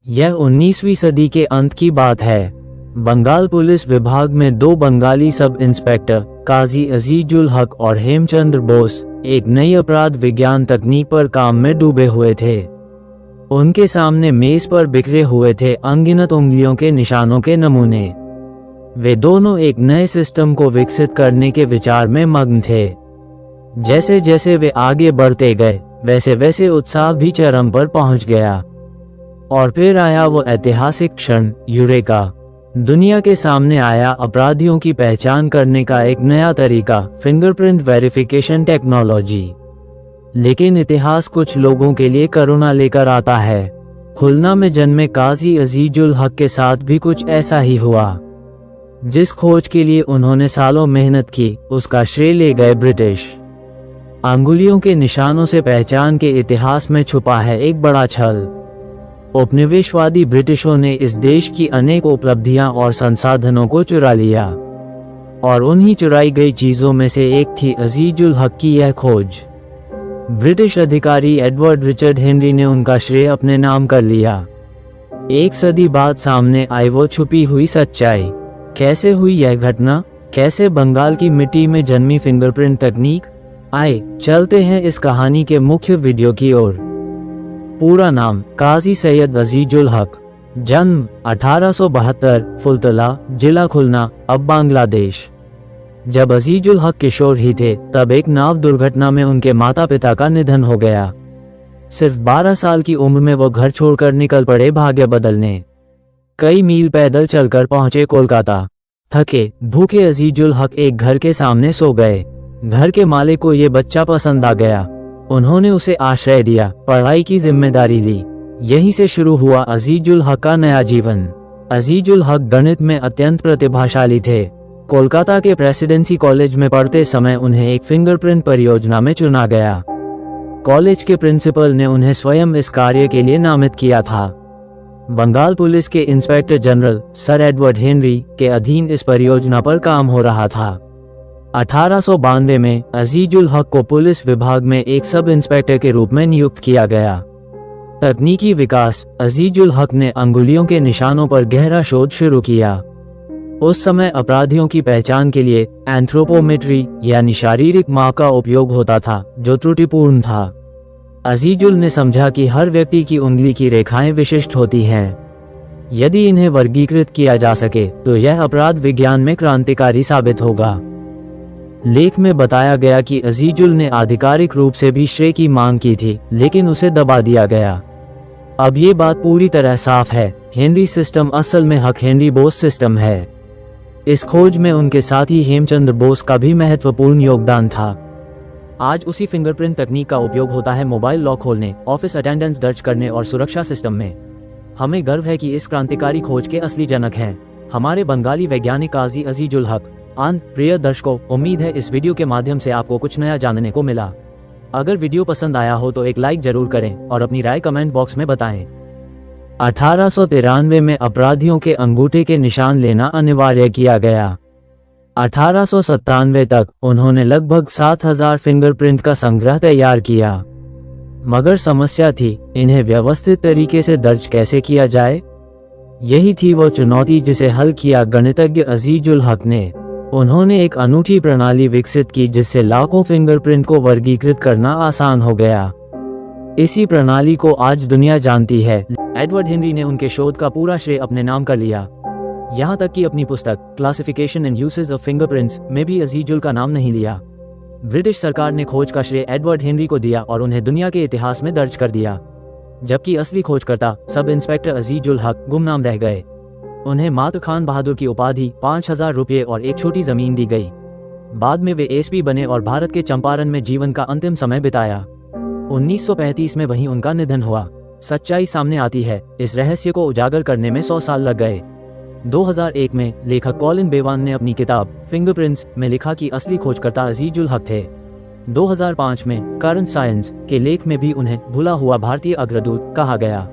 यह 19वीं सदी के अंत की बात है। बंगाल पुलिस विभाग में दो बंगाली सब इंस्पेक्टर काजी अजीजुल हक और हेमचंद्र बोस एक नई अपराध विज्ञान तकनीक पर काम में डूबे हुए थे। उनके सामने मेज पर बिखरे हुए थे अनगिनत उंगलियों के निशानों के नमूने। वे दोनों एक नए सिस्टम को विकसित करने के विचार में मग्न थे। जैसे जैसे वे आगे बढ़ते गए वैसे वैसे उत्साह भी चरम पर पहुंच गया। और फिर आया वो ऐतिहासिक क्षण, यूरेका। दुनिया के सामने आया अपराधियों की पहचान करने का एक नया तरीका, फिंगरप्रिंट वेरिफिकेशन टेक्नोलॉजी। लेकिन इतिहास कुछ लोगों के लिए करुणा लेकर आता है। खुलना में जन्मे काजी अजीजुल हक के साथ भी कुछ ऐसा ही हुआ। जिस खोज के लिए उन्होंने सालों मेहनत की उसका श्रेय ले गए ब्रिटिश। अंगुलियों के निशानों से पहचान के इतिहास में छुपा है एक बड़ा छल। उपनिवेशवादी ब्रिटिशों ने इस देश की अनेक उपलब्धियां और संसाधनों को चुरा लिया और उन्हीं चुराई गई चीजों में से एक थी अजीजुल हक की यह खोज। ब्रिटिश अधिकारी एडवर्ड रिचर्ड हेनरी ने उनका श्रेय अपने नाम कर लिया। एक सदी बाद सामने आई वो छुपी हुई सच्चाई। कैसे हुई यह घटना? कैसे बंगाल की मिट्टी में जन्मी फिंगरप्रिंट तकनीक? आए चलते हैं इस कहानी के मुख्य वीडियो की ओर। पूरा नाम काजी सैयद अजीजुल हक। जन्म 1872, फुलतला, जिला खुलना, अब बांग्लादेश। जब अजीजुल हक किशोर ही थे तब एक नाव दुर्घटना में उनके माता पिता का निधन हो गया। सिर्फ 12 साल की उम्र में वो घर छोड़कर निकल पड़े भाग्य बदलने। कई मील पैदल चलकर पहुंचे कोलकाता। थके भूखे अजीजुल हक एक घर के सामने सो गए। घर के मालिक को ये बच्चा पसंद आ गया। उन्होंने उसे आश्रय दिया, पढ़ाई की जिम्मेदारी ली। यहीं से शुरू हुआ अजीजुल हक का नया जीवन। अजीजुल हक गणित में अत्यंत प्रतिभाशाली थे। कोलकाता के प्रेसिडेंसी कॉलेज में पढ़ते समय उन्हें एक फिंगरप्रिंट परियोजना में चुना गया। कॉलेज के प्रिंसिपल ने उन्हें स्वयं इस कार्य के लिए नामित किया था। बंगाल पुलिस के inspector general sir Edward Henry के अधीन इस परियोजना पर काम हो रहा था। 1892 में अजीजुल हक को पुलिस विभाग में एक सब इंस्पेक्टर के रूप में नियुक्त किया गया। तकनीकी विकास। अजीजुल हक ने अंगुलियों के निशानों पर गहरा शोध शुरू किया। उस समय अपराधियों की पहचान के लिए एंथ्रोपोमेट्री यानी शारीरिक माप का उपयोग होता था, जो त्रुटिपूर्ण था। अजीजुल ने समझा कि हर व्यक्ति की उंगली की रेखाएं विशिष्ट होती हैं। यदि इन्हें वर्गीकृत किया जा सके तो यह अपराध विज्ञान में क्रांतिकारी साबित होगा। लेख में बताया गया कि अजीजुल ने आधिकारिक रूप से भी श्रेय की मांग की थी, लेकिन उसे दबा दिया गया। अब ये बात पूरी तरह साफ है, हेनरी सिस्टम असल में हक हेनरी बोस सिस्टम है। इस खोज में उनके साथी हेमचंद्र बोस का भी महत्वपूर्ण योगदान था। आज उसी फिंगरप्रिंट तकनीक का उपयोग होता है मोबाइल लॉक खोलने, ऑफिस अटेंडेंस दर्ज करने और सुरक्षा सिस्टम में। हमें गर्व है कि इस क्रांतिकारी खोज के असली जनक हैं हमारे बंगाली वैज्ञानिक काजी अजीजुल हक। प्रिय दर्शकों, उम्मीद है इस वीडियो के माध्यम से आपको कुछ नया जानने को मिला। अगर वीडियो पसंद आया हो तो एक लाइक जरूर करें और अपनी राय कमेंट बॉक्स में बताएं। 1893 में अपराधियों के अंगूठे के निशान लेना अनिवार्य किया गया। 1897 तक उन्होंने लगभग 7000 फिंगरप्रिंट का संग्रह तैयार किया। मगर समस्या थी, इन्हें व्यवस्थित तरीके से दर्ज कैसे किया जाए। यही थी वो चुनौती जिसे हल किया गणितज्ञ अजीजुल हक ने। उन्होंने एक अनूठी प्रणाली विकसित की जिससे लाखों फिंगरप्रिंट को वर्गीकृत करना आसान हो गया। इसी प्रणाली को आज दुनिया जानती है। एडवर्ड हेनरी ने उनके शोध का पूरा श्रेय अपने नाम कर लिया। यहाँ तक कि अपनी पुस्तक classification and usage of fingerprints में भी अजीजुल का नाम नहीं लिया। ब्रिटिश सरकार ने खोज का श्रेय एडवर्ड हेनरी को दिया और उन्हें दुनिया के इतिहास में दर्ज कर दिया, जबकि असली खोजकर्ता सब इंस्पेक्टर अजीजुल हक गुमनाम रह गए। उन्हें मात्र खान बहादुर की उपाधि, 5000 रुपये और एक छोटी जमीन दी गई। बाद में वे एसपी बने और भारत के चंपारण में जीवन का अंतिम समय बिताया। 1935 में वहीं उनका निधन हुआ। सच्चाई सामने आती है, इस रहस्य को उजागर करने में 100 साल लग गए। 2001 में लेखक कॉलिन बेवान ने अपनी किताब फिंगरप्रिंट्स में लिखा कि असली खोजकर्ता अजीजुल हक थे। 2005 में करंट साइंस के लेख में भी उन्हें भुला हुआ भारतीय अग्रदूत कहा गया।